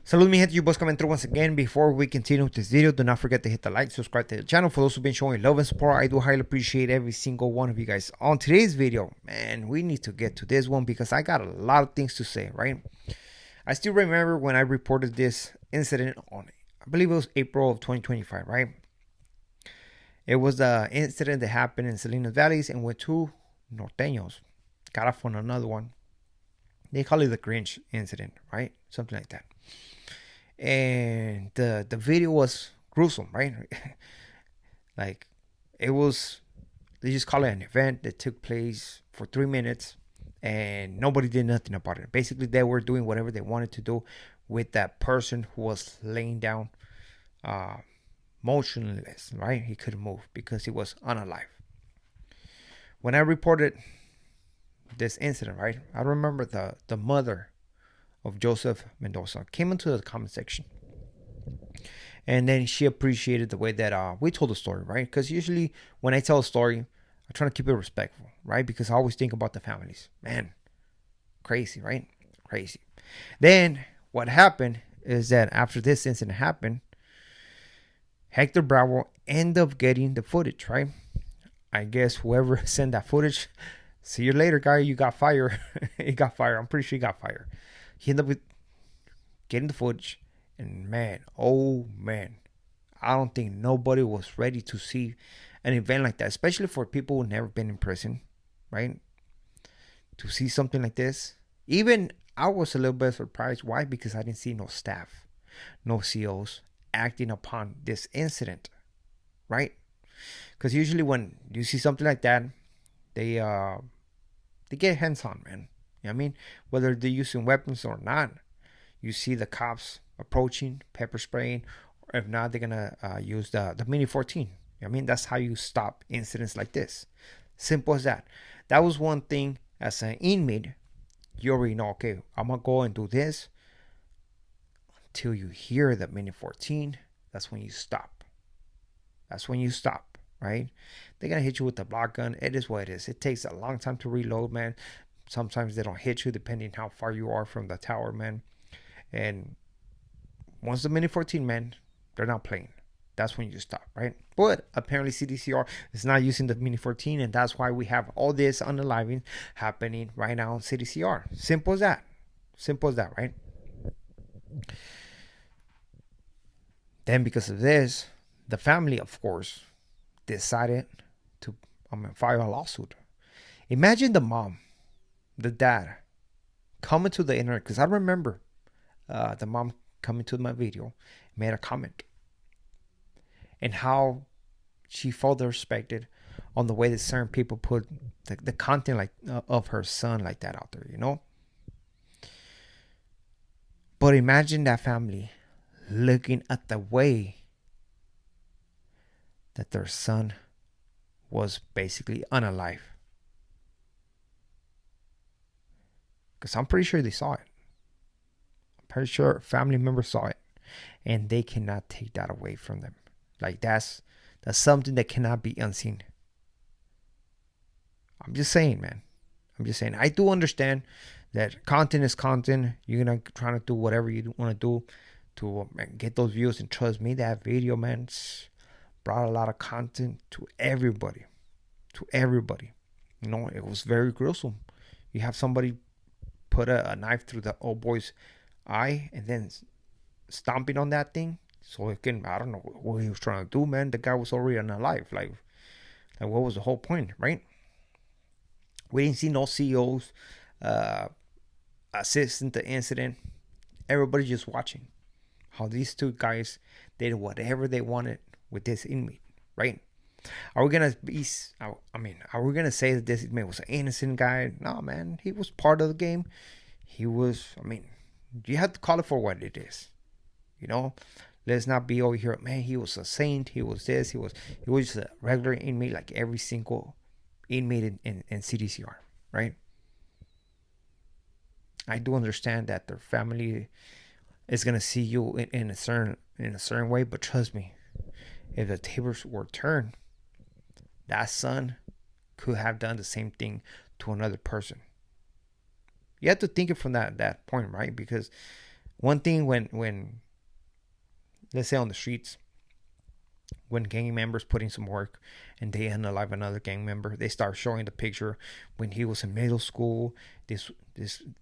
Salud mi gente, you boys coming through once again. Before we continue with this video, do not forget to hit the like, subscribe to the channel. For those who've been showing love and support, I do highly appreciate every single one of you guys. On today's video, man, we need to get to this one because I got a lot of things to say, right? I still remember when I reported this incident on, I believe it was April of 2025, right? It was the incident that happened in Salinas Valleys and with two Norteños got off on another one. They call it the Grinch incident, right? Something like that. And the video was gruesome, right? Like it was, they just call it an event that took place for 3 minutes and nobody did nothing about it. Basically they were doing whatever they wanted to do with that person who was laying down motionless, right? He couldn't move because he was unalive. When I reported this incident, right, I remember the mother of Joseph Mendoza came into the comment section, and then she appreciated the way that we told the story, right? Because usually when I tell a story, I try to keep it respectful, right? Because I always think about the families. Man, crazy, right? Crazy. Then what happened is that after this incident happened, Hector Bravo ended up getting the footage, right? I guess whoever sent that footage, see you later, guy. You got fired. He got fired. I'm pretty sure he got fired. He ended up with getting the footage, and man, oh man, I don't think nobody was ready to see an event like that, especially for people who never been in prison, right? To see something like this, even I was a little bit surprised. Why? Because I didn't see no staff, no COs acting upon this incident, right? Because usually when you see something like that, they get hands on, man. You know what I mean? Whether they're using weapons or not, you see the cops approaching, pepper spraying, or if not, they're gonna use the Mini 14. You know what I mean? That's how you stop incidents like this. Simple as that. That was one thing as an inmate. You already know, okay, I'm gonna go and do this until you hear the Mini 14. That's when you stop. That's when you stop, right? They're gonna hit you with the block gun. It is what it is. It takes a long time to reload, man. Sometimes they don't hit you depending how far you are from the tower, man. And once the Mini 14, man, they're not playing. That's when you stop, right? But apparently CDCR is not using the Mini 14, and that's why we have all this unaliving happening right now on CDCR. Simple as that. Simple as that, right? Then because of this, the family, of course, decided to file a lawsuit. Imagine the mom, the dad, coming to the internet, because I remember the mom coming to my video, made a comment, and how she felt respected on the way that certain people put the content like of her son like that out there, you know. But imagine that family looking at the way that their son was basically unalive. Because I'm pretty sure they saw it. I'm pretty sure family members saw it. And they cannot take that away from them. Like that's something that cannot be unseen. I'm just saying, man. I'm just saying. I do understand that content is content. You're going to try to do whatever you want to do to get those views. And trust me, that video, man, brought a lot of content to everybody. To everybody. You know, it was very gruesome. You have somebody put a knife through the old boy's eye and then stomping on that thing so it can, I don't know what he was trying to do, man. The guy was already unalive. Like what was the whole point, right? We didn't see no CEOs assisting the incident. Everybody just watching how these two guys did whatever they wanted with this inmate, right? Are we gonna be? Are we gonna say that this inmate was an innocent guy? No, man. He was part of the game. He was. You have to call it for what it is. You know, let's not be over here. Man, he was a saint. He was this. He was just a regular inmate, like every single inmate in CDCR, right? I do understand that their family is gonna see you in a certain way, but trust me, if the tables were turned, that son could have done the same thing to another person. You have to think it from that point, right? Because One thing when let's say on the streets, when gang members put in some work and they unalive another gang member, they start showing the picture when he was in middle school. This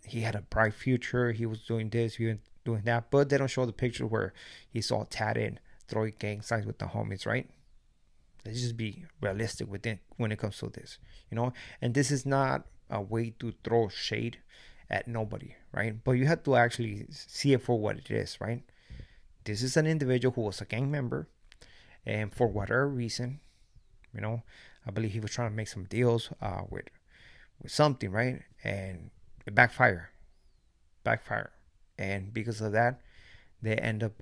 he had a bright future. He was doing this, he was doing that, but they don't show the picture where he's all tatted, throwing gang signs with the homies, right? Let's just be realistic with it when it comes to this, you know. And this is not a way to throw shade at nobody, right? But you have to actually see it for what it is, right? This is an individual who was a gang member, and for whatever reason, you know, I believe he was trying to make some deals with something, right? And it backfire, and because of that, they end up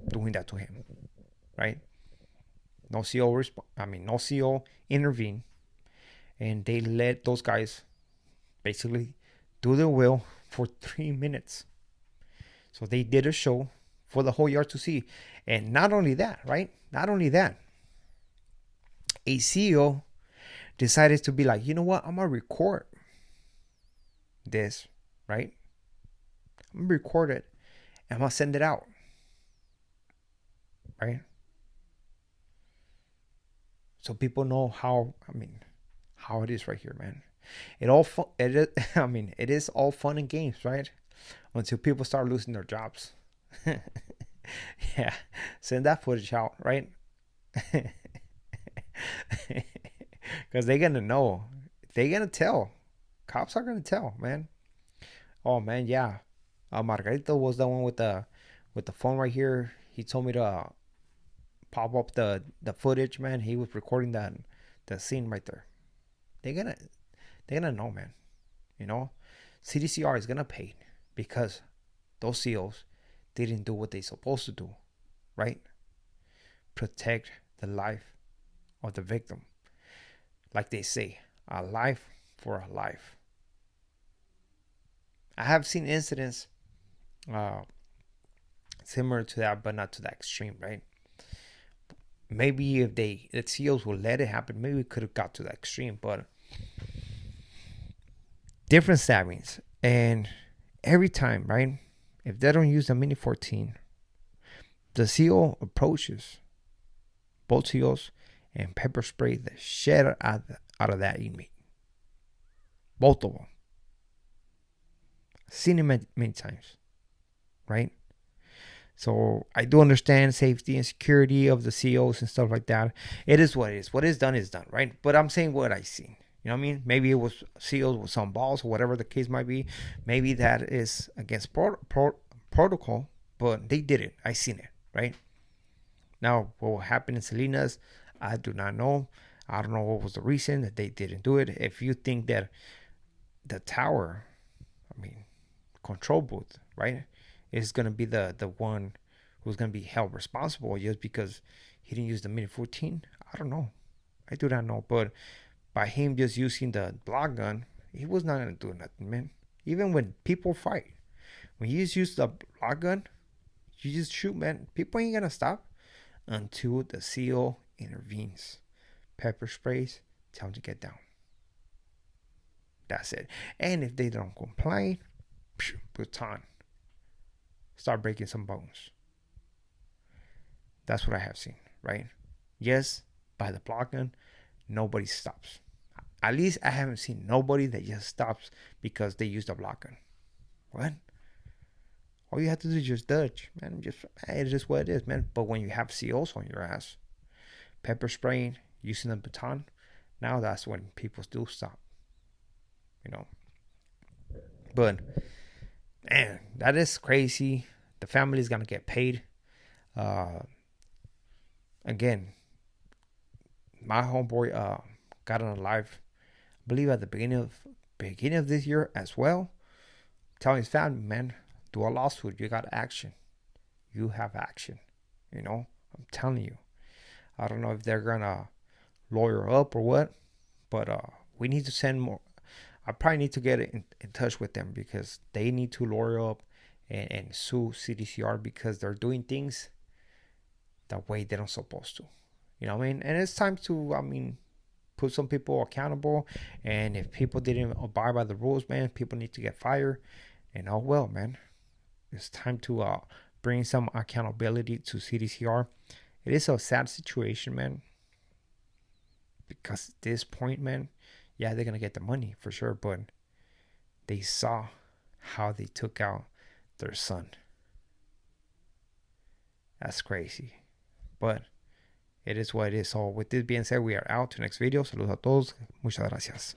doing that to him, right? No CO, no CO intervene, and they let those guys basically do their will for 3 minutes. So they did a show for the whole yard to see, and not only that, right? Not only that, a CEO decided to be like, you know what? I'm gonna record this, right? I'm gonna record it, and I'm gonna send it out, right? So people know how it is right here, man. It is all fun and games, right? Until people start losing their jobs. Yeah, send that footage out, right? Because they're gonna know. They're gonna tell. Cops are gonna tell, man. Oh man, yeah. Margarito was the one with the phone right here. He told me to pop up the footage, man. He was recording the scene right there. They're gonna know, man. You know, CDCR is gonna pay because those SEALs didn't do what they supposed to do, right? Protect the life of the victim. Like they say, a life for a life. I have seen incidents uh, similar to that, but not to that extreme, right? Maybe if the SEALs would let it happen, maybe we could have got to that extreme, but different stabbings. And every time, right? If they don't use the Mini 14, the SEAL approaches both SEALs and pepper spray the shit out of that inmate. Both of them. Seen it many times, right? So I do understand safety and security of the COs and stuff like that. It is what it is. What is done, right? But I'm saying what I seen. You know what I mean? Maybe it was sealed with some balls or whatever the case might be. Maybe that is against protocol, but they did it. I seen it, right? Now, what happened in Salinas, I do not know. I don't know what was the reason that they didn't do it. If you think that the tower, control booth, right, is going to be the one who's going to be held responsible just because he didn't use the Mini 14, I don't know. I do not know. But by him just using the block gun, he was not going to do nothing, man. Even when people fight, when you just use the block gun, you just shoot, man. People ain't going to stop until the CO intervenes. Pepper sprays, tell them to get down. That's it. And if they don't comply, baton. Start breaking some bones. That's what I have seen, right? Yes, by the block gun, nobody stops. At least I haven't seen nobody that just stops because they use the block gun. What? All you have to do is just dodge, man. It is what it is, man. But when you have COs on your ass, pepper spraying, using the baton, now that's when people do stop. You know. But man, that is crazy. The family is gonna get paid. Again, my homeboy got on live, I believe at the beginning of this year as well. Telling his family, man, do a lawsuit. You got action. You have action. You know, I'm telling you. I don't know if they're gonna lawyer up or what, but we need to send more. I probably need to get in touch with them because they need to lawyer up and sue CDCR because they're doing things the way they don't supposed to. You know what I mean? And it's time to, put some people accountable. And if people didn't abide by the rules, man, people need to get fired. And oh well, man. It's time to bring some accountability to CDCR. It is a sad situation, man, because at this point, man, yeah, they're gonna get the money for sure, but they saw how they took out their son. That's crazy, but it is what it is. So with this being said, we are out to next video. Saludos a todos. Muchas gracias.